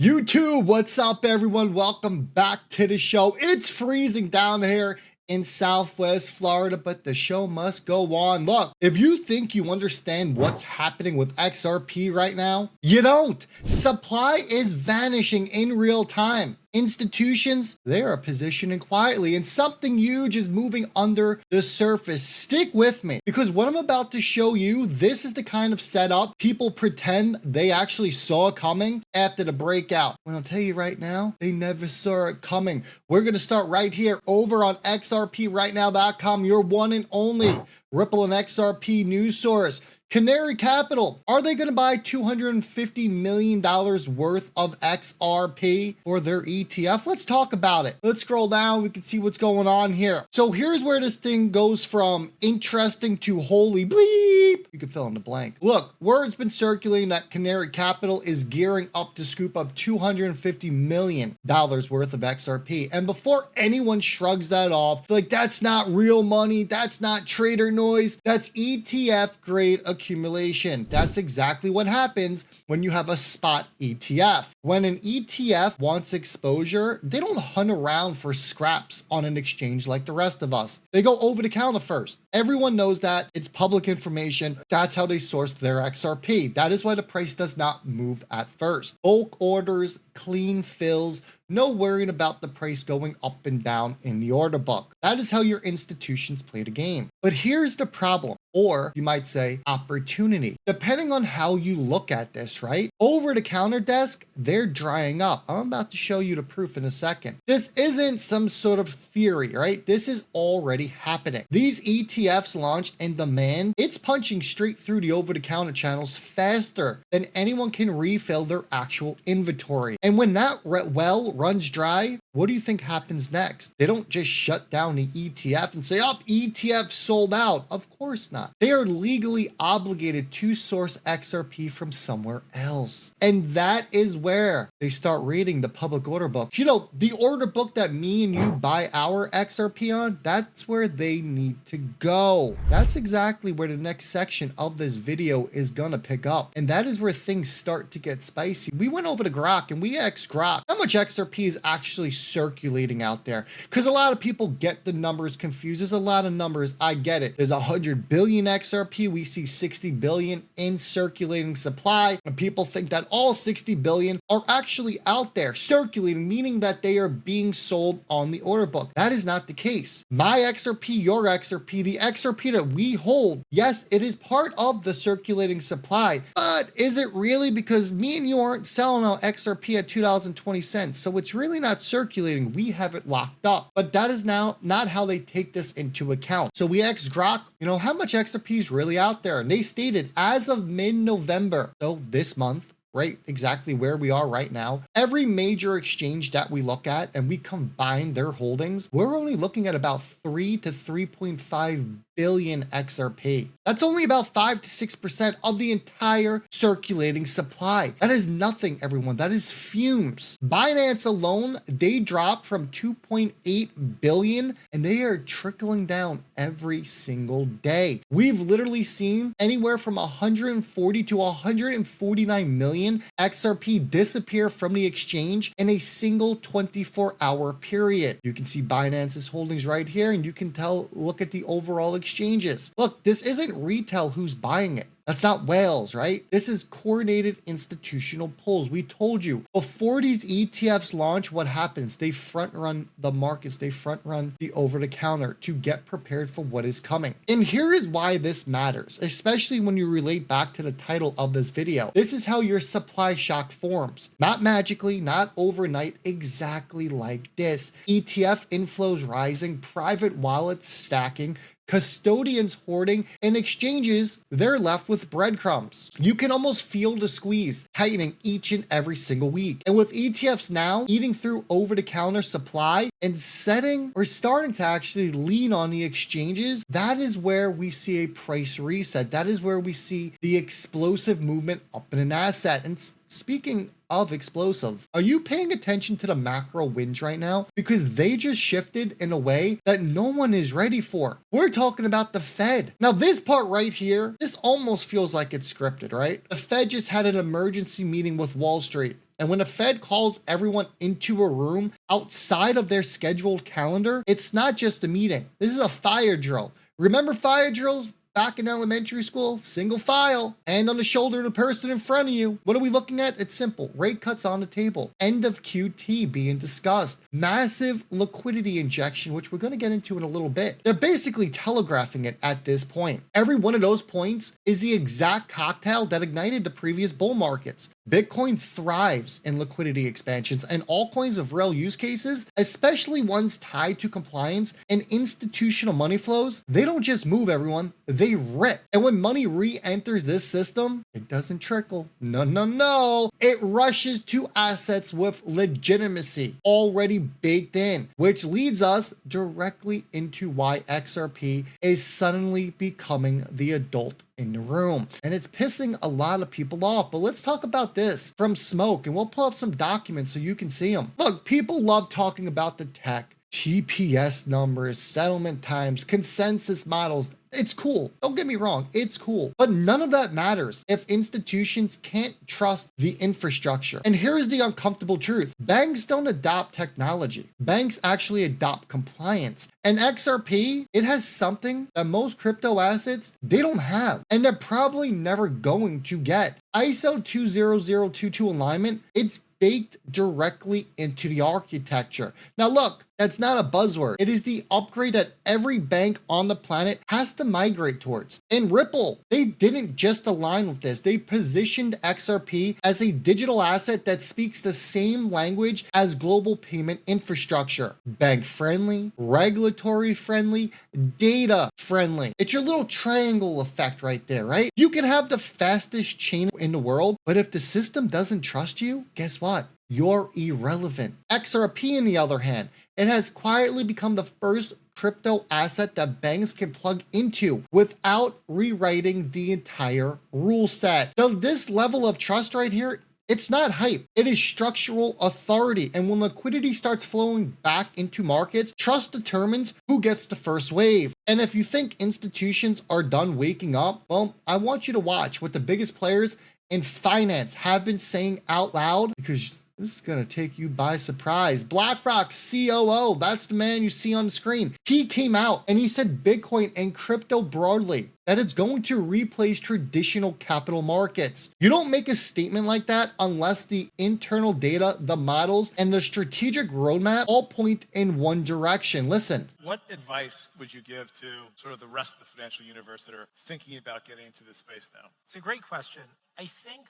YouTube, what's up everyone? Welcome back to the show. It's freezing down here in Southwest Florida, but the show must go on. Look, if you think you understand what's happening with XRP right now, you don't. Supply is vanishing in real time. Institutions, they are positioning quietly and something huge is moving under the surface. Stick with me because what I'm about to show you, this is the kind of setup people pretend they actually saw coming after the breakout. When I'll tell you right now, they never saw it coming. We're going to start right here over on XRPrightnow.com, your one and only Ripple and XRP news source. Canary Capital, are they going to buy $250 million worth of XRP for their ETF? Let's talk about it. Let's scroll down. We can see what's going on here. So here's where this thing goes from interesting to holy bleep. You can fill in the blank. Look, word's been circulating that Canary Capital is gearing up to scoop up $250 million worth of XRP. And before anyone shrugs that off, like that's not real money, that's not trader noise, that's ETF grade accumulation. That's exactly what happens when you have a spot ETF. When an ETF wants exposure, they don't hunt around for scraps on an exchange like the rest of us. They go over the counter first. Everyone knows that. It's public information. That's how they source their XRP. That is why the price does not move at first. Bulk orders, clean fills, no worrying about the price going up and down in the order book. That is how your institutions play the game. But here's the problem, or you might say opportunity, depending on how you look at this, right? Over the counter desk, they're drying up. I'm about to show you the proof in a second. This isn't some sort of theory, right? This is already happening. These ETFs launched in demand, it's punching straight through the over-the-counter channels faster than anyone can refill their actual inventory. And when that well runs dry, what do you think happens next? They don't just shut down the ETF and say, oh, ETF sold out. Of course not. They are legally obligated to source XRP from somewhere else. And that is where they start reading the public order book. You know, the order book that me and you buy our XRP on, that's where they need to go. That's exactly where the next section of this video is gonna pick up. And that is where things start to get spicy. We went over to Grok and we asked Grok how much XRP is actually circulating out there, because a lot of people get the numbers confused. There's a lot of numbers, I get it. There's 100 billion XRP, we see 60 billion in circulating supply, and people think that all 60 billion are actually out there circulating, meaning that they are being sold on the order book. That is not the case. My XRP, your XRP, the XRP that we hold, yes, it is part of the circulating supply, but is it really? Because me and you aren't selling our XRP at $2.20, so it's really not circulating. We have it locked up, but that is now not how they take this into account. So we asked Grok, you know, how much XRP is really out there? And they stated as of mid-November, so this month, right exactly where we are right now, every major exchange that we look at and we combine their holdings, we're only looking at about 3 to 3.5 billion XRP. That's only about 5 to 6% of the entire circulating supply. That is nothing, everyone. That is fumes. Binance alone, they dropped from 2.8 billion and they are trickling down every single day. We've literally seen anywhere from 140 to 149 million XRP disappear from the exchange in a single 24-hour period. You can see Binance's holdings right here and you can tell, look at the overall exchanges. Look, this isn't retail who's buying it. That's not whales, right? This is coordinated institutional pulls. We told you before these ETFs launch, what happens? They front run the markets. They front run the over the counter to get prepared for what is coming. And here is why this matters, especially when you relate back to the title of this video. This is how your supply shock forms. Not magically, not overnight, exactly like this. ETF inflows rising, private wallets stacking, custodians hoarding, and exchanges, they're left with breadcrumbs. You can almost feel the squeeze tightening each and every single week. And with ETFs now eating through over-the-counter supply and setting or starting to actually lean on the exchanges, that is where we see a price reset. That is where we see the explosive movement up in an asset. And speaking of explosive, are you paying attention to the macro winds right now? Because they just shifted in a way that no one is ready for. We're talking about the Fed. Now this part right here, this almost feels like it's scripted, right? The Fed just had an emergency meeting with Wall Street. And when the Fed calls everyone into a room outside of their scheduled calendar, it's not just a meeting. This is a fire drill. Remember fire drills? Back in elementary school, single file, hand on the shoulder of the person in front of you. What are we looking at? It's simple. Rate cuts on the table. End of QT being discussed. Massive liquidity injection, which we're going to get into in a little bit. They're basically telegraphing it at this point. Every one of those points is the exact cocktail that ignited the previous bull markets. Bitcoin thrives in liquidity expansions, and altcoins of real use cases, especially ones tied to compliance and institutional money flows, they don't just move, everyone, they rip. And when money re-enters this system, it doesn't trickle. No. It rushes to assets with legitimacy already baked in, which leads us directly into why XRP is suddenly becoming the adult in the room. And it's pissing a lot of people off. But let's talk about this from Smoke, and we'll pull up some documents so you can see them. Look, people love talking about the tech, TPS numbers, settlement times, consensus models. It's cool. Don't get me wrong. It's cool. But none of that matters if institutions can't trust the infrastructure. And here's the uncomfortable truth. Banks don't adopt technology. Banks actually adopt compliance. And XRP, it has something that most crypto assets, they don't have. And they're probably never going to get. ISO 20022 alignment, it's baked directly into the architecture. Now look, that's not a buzzword. It is the upgrade that every bank on the planet has to migrate towards. And Ripple, they didn't just align with this. They positioned XRP as a digital asset that speaks the same language as global payment infrastructure. Bank friendly, regulatory friendly, data friendly. It's your little triangle effect right there, right? You can have the fastest chain in the world, but if the system doesn't trust you, guess what? You're irrelevant. XRP, on the other hand, it has quietly become the first crypto asset that banks can plug into without rewriting the entire rule set. So this level of trust right here, it's not hype. It is structural authority. And when liquidity starts flowing back into markets, trust determines who gets the first wave. And if you think institutions are done waking up, well, I want you to watch what the biggest players in finance have been saying out loud, because this is going to take you by surprise. BlackRock COO, that's the man you see on the screen. He came out and he said Bitcoin and crypto broadly, that it's going to replace traditional capital markets. You don't make a statement like that unless the internal data, the models, and the strategic roadmap all point in one direction. Listen. What advice would you give to sort of the rest of the financial universe that are thinking about getting into this space now? It's a great question. I think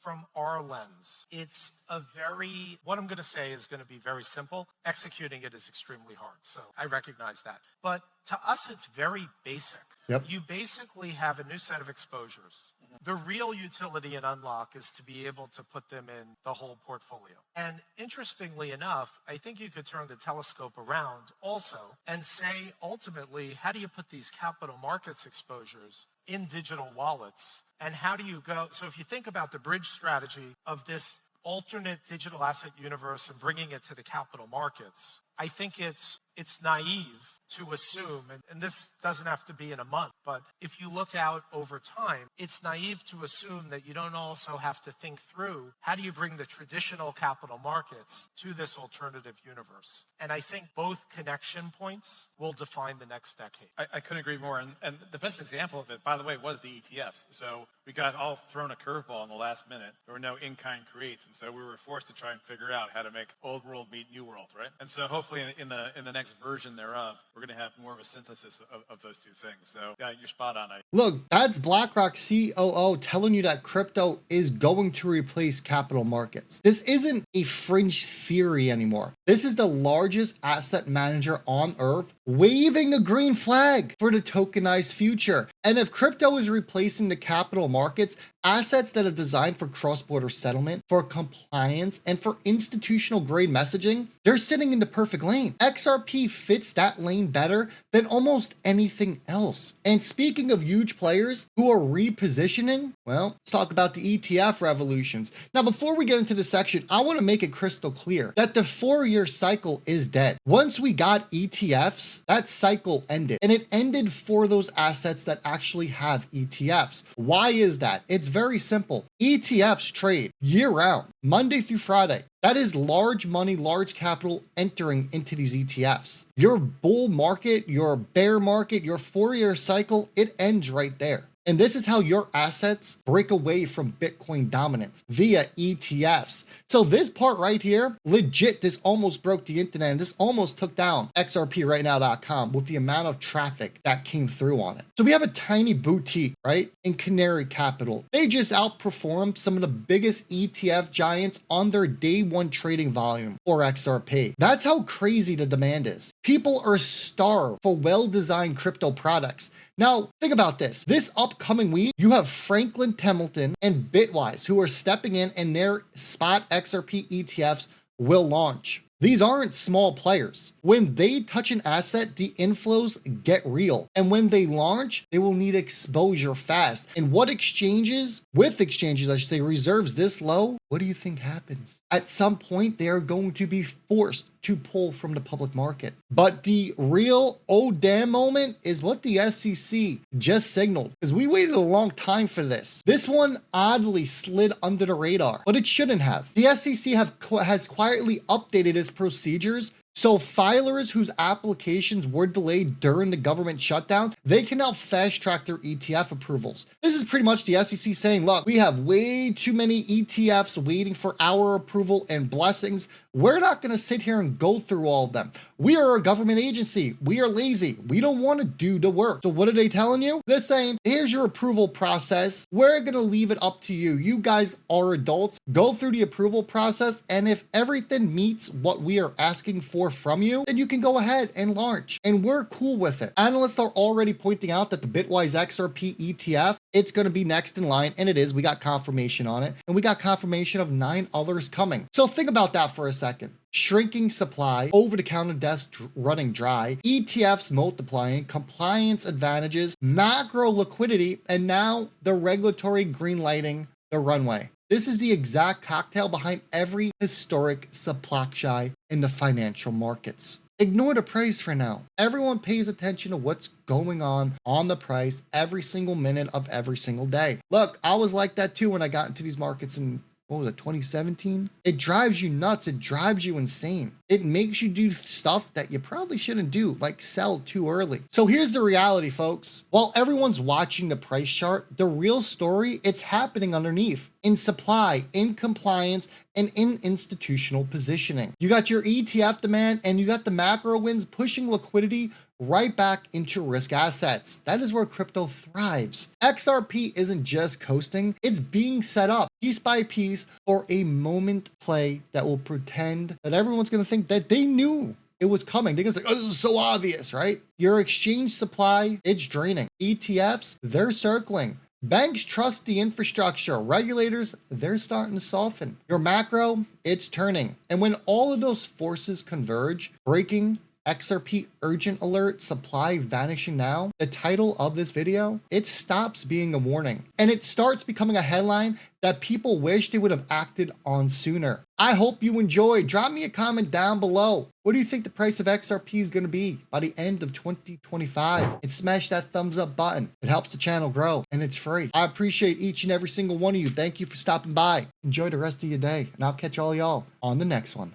from our lens, it's what I'm going to say is going to be very simple. Executing it is extremely hard. So I recognize that. But to us, it's very basic. Yep. You basically have a new set of exposures. The real utility in Unlock is to be able to put them in the whole portfolio. And interestingly enough, I think you could turn the telescope around also and say, ultimately, how do you put these capital markets exposures in digital wallets? And how do you go? So if you think about the bridge strategy of this alternate digital asset universe and bringing it to the capital markets, I think it's naive to assume, and this doesn't have to be in a month, but if you look out over time, it's naive to assume that you don't also have to think through how do you bring the traditional capital markets to this alternative universe. And I think both connection points will define the next decade. I couldn't agree more. And the best example of it, by the way, was the ETFs. So we got all thrown a curveball in the last minute. There were no in-kind creates. And so we were forced to try and figure out how to make old world meet new world, right? And so hopefully in the next version thereof, we're going to have more of a synthesis of those two things. So yeah, you're spot on. Look, that's BlackRock COO telling you that crypto is going to replace capital markets. This isn't a fringe theory anymore. This is the largest asset manager on earth waving a green flag for the tokenized future. And if crypto is replacing the capital markets, assets that are designed for cross-border settlement, for compliance, and for institutional grade messaging, they're sitting in the perfect lane. XRP fits that lane better than almost anything else. And speaking of huge players who are repositioning, well, let's talk about the ETF revolutions. Now, before we get into this section, I want to make it crystal clear that the 4-year cycle is dead. Once we got ETFs, months, that cycle ended, and it ended for those assets that actually have ETFs. Why is that? It's very simple. ETFs trade year round, Monday through Friday. That is large money, large capital entering into these ETFs. Your bull market, your bear market, your 4-year cycle, it ends right there. And this is how your assets break away from Bitcoin dominance via ETFs. So this part right here, legit, this almost broke the internet, and this almost took down XRPRightNow.com with the amount of traffic that came through on it. So we have a tiny boutique, right, in Canary Capital. They just outperformed some of the biggest ETF giants on their day one trading volume, or XRP. That's how crazy the demand is. People are starved for well-designed crypto products. Now, think about this. This upcoming week, you have Franklin Templeton and Bitwise who are stepping in, and their spot XRP ETFs will launch. These aren't small players. When they touch an asset, the inflows get real. And when they launch, they will need exposure fast. And what exchanges, with exchanges, I should say, reserves this low, what do you think happens? At some point, they are going to be forced to pull from the public market. But the real oh damn moment is what the SEC just signaled, because we waited a long time for this. This one oddly slid under the radar, but it shouldn't have. The SEC has quietly updated its procedures, so filers whose applications were delayed during the government shutdown, they can now fast track their ETF approvals. This is pretty much the SEC saying, look, we have way too many ETFs waiting for our approval and blessings. We're not going to sit here and go through all of them. We are a government agency. We are lazy. We don't want to do the work. So what are they telling you? They're saying, here's your approval process. We're going to leave it up to you. You guys are adults. Go through the approval process. And if everything meets what we are asking for from you, then you can go ahead and launch. And we're cool with it. Analysts are already pointing out that the Bitwise XRP ETF, it's going to be next in line, and it is. We got confirmation on it, and we got confirmation of 9 others coming. So think about that for a second. Shrinking supply, over-the-counter desks running dry, ETFs multiplying, compliance advantages, macro liquidity, and now the regulatory green lighting the runway. This is the exact cocktail behind every historic supply in the financial markets. Ignore the price for now. Everyone pays attention to what's going on the price every single minute of every single day. Look, I was like that too when I got into these markets in, what was it, 2017? It drives you nuts. It drives you insane. It makes you do stuff that you probably shouldn't do, like sell too early. So here's the reality, folks. While everyone's watching the price chart, the real story, it's happening underneath, in supply, in compliance, and in institutional positioning. You got your ETF demand, and you got the macro winds pushing liquidity right back into risk assets. That is where crypto thrives. XRP isn't just coasting, it's being set up piece by piece for a moment play that will pretend that everyone's going to think that they knew it was coming. They're going to say, oh, this is so obvious, right? Your exchange supply, it's draining. ETFs, they're circling. Banks trust the infrastructure. Regulators, they're starting to soften. Your macro, it's turning. And when all of those forces converge, breaking XRP urgent alert, supply vanishing now, the title of this video, it stops being a warning and it starts becoming a headline that people wish they would have acted on sooner. I hope you enjoyed. Drop me a comment down below. What do you think the price of XRP is going to be by the end of 2025? And smash that thumbs up button. It helps the channel grow and it's free. I appreciate each and every single one of you. Thank you for stopping by. Enjoy the rest of your day, and I'll catch all y'all on the next one.